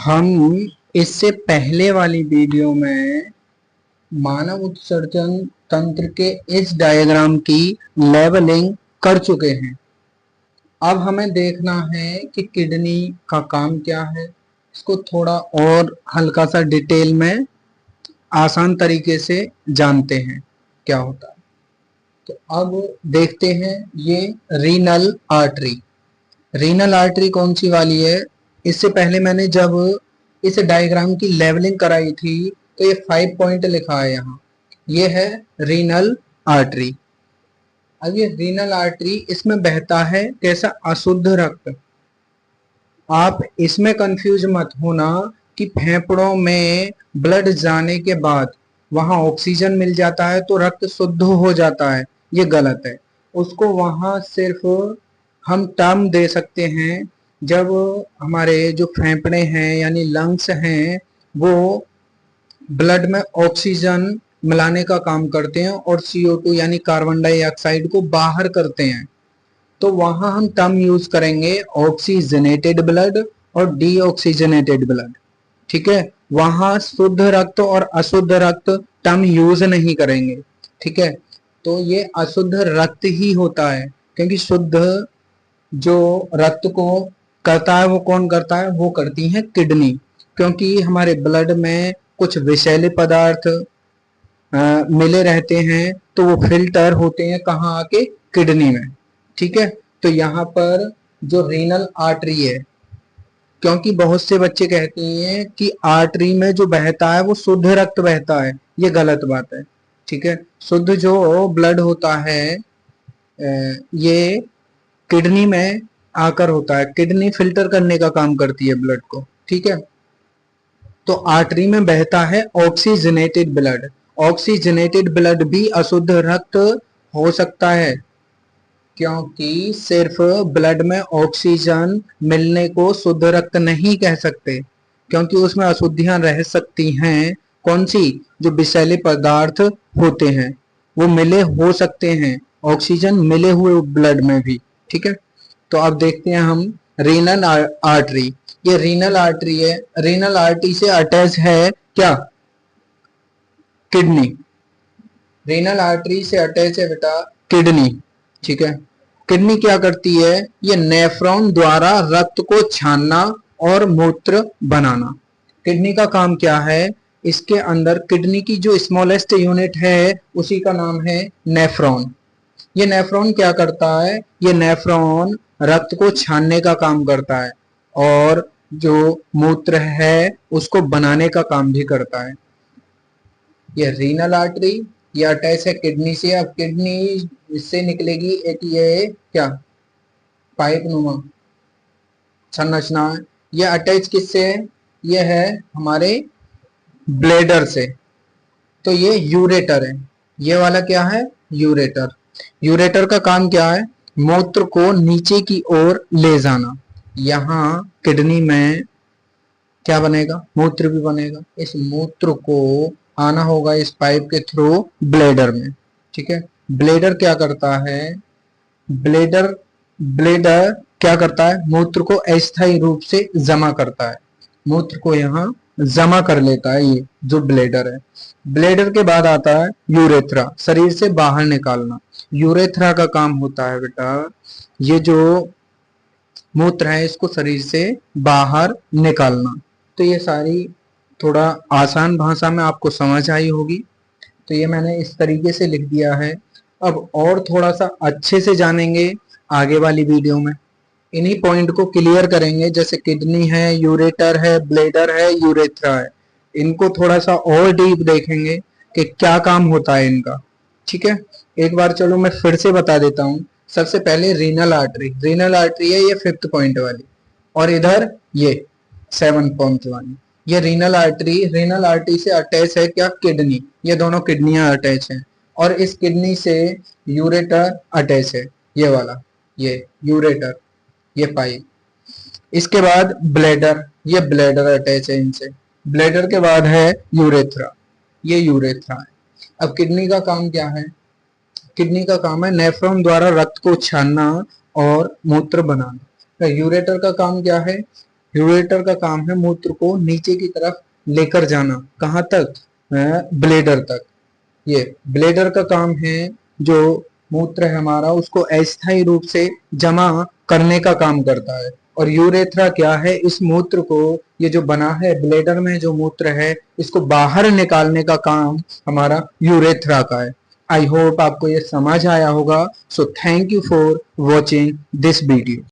हम इससे पहले वाली वीडियो में मानव उत्सर्जन तंत्र के इस डायग्राम की लेवलिंग कर चुके हैं। अब हमें देखना है कि किडनी का काम क्या है। इसको थोड़ा और हल्का सा डिटेल में आसान तरीके से जानते हैं क्या होता है। तो अब देखते हैं ये रीनल आर्टरी। रीनल आर्टरी कौन सी वाली है? इससे पहले मैंने जब इस डायग्राम की लेवलिंग कराई थी तो ये 5 पॉइंट लिखा है यहाँ। ये है रीनल आर्टरी। अब ये रीनल आर्टरी, इसमें बहता है कैसा? अशुद्ध रक्त। आप इसमें कंफ्यूज मत होना कि फेफड़ों में ब्लड जाने के बाद वहां ऑक्सीजन मिल जाता है तो रक्त शुद्ध हो जाता है। ये गलत है। उसको वहां सिर्फ हम टर्म दे सकते हैं जब हमारे जो फेफड़े हैं यानी लंग्स हैं वो ब्लड में ऑक्सीजन मिलाने का काम करते हैं और CO2 यानी कार्बन डाइऑक्साइड को बाहर करते हैं। तो वहां हम टर्म यूज करेंगे ऑक्सीजनेटेड ब्लड और डीऑक्सीजनेटेड ब्लड। ठीक है, वहां शुद्ध रक्त और अशुद्ध रक्त टर्म यूज नहीं करेंगे। ठीक है, तो ये अशुद्ध रक्त ही होता है क्योंकि शुद्ध जो रक्त को करता है वो कौन करता है? वो करती है किडनी। क्योंकि हमारे ब्लड में कुछ विषैले पदार्थ मिले रहते हैं तो वो फिल्टर होते हैं कहाँ आके? किडनी में। ठीक है, तो यहाँ पर जो रीनल आर्टरी है, क्योंकि बहुत से बच्चे कहते हैं कि आर्टरी में जो बहता है वो शुद्ध रक्त बहता है। ये गलत बात है। ठीक है, शुद्ध जो ब्लड होता है ये किडनी में आकर होता है। किडनी फिल्टर करने का काम करती है ब्लड को। ठीक है, तो आर्टरी में बहता है ऑक्सीजनेटेड ब्लड। ऑक्सीजनेटेड ब्लड भी अशुद्ध रक्त हो सकता है क्योंकि सिर्फ ब्लड में ऑक्सीजन मिलने को शुद्ध रक्त नहीं कह सकते, क्योंकि उसमें अशुद्धियां रह सकती हैं। कौन सी? जो विषैले पदार्थ होते हैं वो मिले हो सकते हैं, ऑक्सीजन मिले हुए ब्लड में भी। ठीक है, तो अब देखते हैं हम रीनल आर्टरी। ये रीनल आर्टरी है। रीनल आर्टरी से अटैच है क्या? किडनी। रीनल आर्टरी से अटैच है बेटा किडनी। ठीक है, किडनी क्या करती है? ये नेफ्रॉन द्वारा रक्त को छानना और मूत्र बनाना। किडनी का काम क्या है? इसके अंदर किडनी की जो स्मॉलेस्ट यूनिट है उसी का नाम है नेफ्रॉन। ये नेफ्रॉन क्या करता है? ये नेफ्रॉन रक्त को छानने का काम करता है और जो मूत्र है उसको बनाने का काम भी करता है। ये रीनल आर्टरी, ये अटैच है किडनी से। अब किडनी इससे निकलेगी एक ये क्या? पाइप नुमा संरचना है। ये अटैच किससे है? ये है हमारे ब्लेडर से। तो ये यूरेटर है। ये वाला क्या है? यूरेटर। यूरेटर का काम क्या है? मूत्र को नीचे की ओर ले जाना। यहाँ किडनी में क्या बनेगा? मूत्र भी बनेगा। इस मूत्र को आना होगा इस पाइप के थ्रू ब्लेडर में। ठीक है, ब्लेडर क्या करता है? ब्लेडर ब्लेडर क्या करता है? मूत्र को अस्थायी रूप से जमा करता है। मूत्र को यहाँ जमा कर लेता है ये जो ब्लेडर है। ब्लेडर के बाद आता है यूरेथ्रा, शरीर से बाहर निकालना। यूरेथ्रा का काम होता है बेटा ये जो मूत्र है इसको शरीर से बाहर निकालना। तो ये सारी थोड़ा आसान भाषा में आपको समझ आई होगी, तो ये मैंने इस तरीके से लिख दिया है। अब और थोड़ा सा अच्छे से जानेंगे आगे वाली वीडियो में। इन्हीं पॉइंट को क्लियर करेंगे, जैसे किडनी है, यूरेटर है, ब्लेडर है, यूरेथ्रा है। इनको थोड़ा सा और डीप देखेंगे कि क्या काम होता है इनका। ठीक है, एक बार चलो मैं फिर से बता देता हूँ। सबसे पहले रीनल आर्टरी। रीनल आर्टरी है ये 5th पॉइंट वाली, और इधर ये 7 पॉइंट वाली। ये रीनल आर्टरी, रीनल आर्टरी से अटैच है क्या? किडनी। ये दोनों किडनियां अटैच हैं और इस किडनी से यूरेटर अटैच है। ये वाला, ये यूरेटर, ये पाइप। इसके बाद ब्लेडर, ये ब्लेडर अटैच है इनसे। ब्लेडर के बाद है यूरेथ्रा, ये यूरेथ्रा है। अब किडनी का काम क्या है? किडनी का काम है नेफ्रॉन द्वारा रक्त को छानना और मूत्र बनाना। यूरेटर का काम क्या है? यूरेटर का काम है मूत्र को नीचे की तरफ लेकर जाना, कहाँ तक, ब्लेडर तक। ये ब्लेडर का काम है, जो मूत्र है हमारा उसको अस्थायी रूप से जमा करने का काम करता है। और यूरेथ्रा क्या है, इस मूत्र को, ये जो बना है ब्लेडर में जो मूत्र है, इसको बाहर निकालने का काम हमारा यूरेथ्रा का है। आई होप आपको ये समझ आया होगा। So thank you for watching this video.